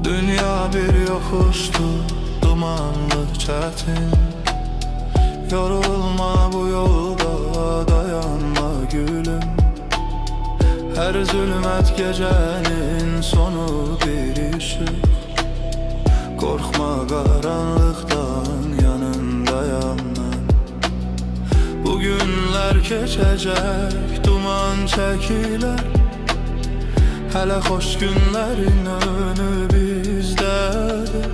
Dünya bir yokuştu, dumanlı, çetin. Yorulma bu yolda, dayanma gülüm. Her zulmet gecenin sonu bir ışık. Korkma karanlıktan, yanındayım ben. Bugünler geçecek, duman çekiler. Hele hoş günlerin önü bizdedir.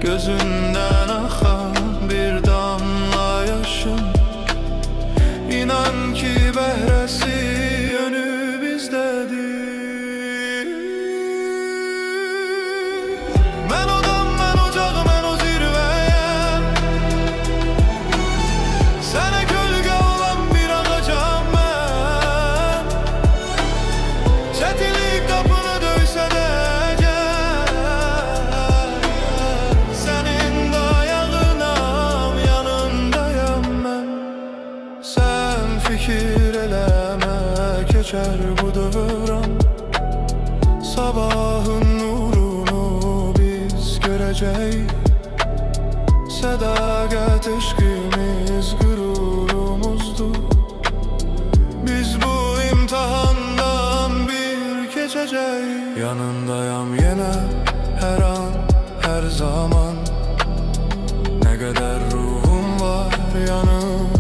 Gözünden akan bir damla yaşın, İnan ki behresi yönü bizdedir. Ben odam, ben ocağım, ben o zirveyim. Sana gölge olan bir ağacım ben. Çetinlik kapını döyse de gel. Senin dayağınam, yanındayım ben. Sen fikir eleme, geçer bu dövran. Sabahın nurunu biz göreceğiz. Sadakat aşkımız gururumuzdur. Biz bu imtihandan bir geçeceğiz. Yanındayım yine, her an, her zaman. Ne kadar ruhum var yanımda.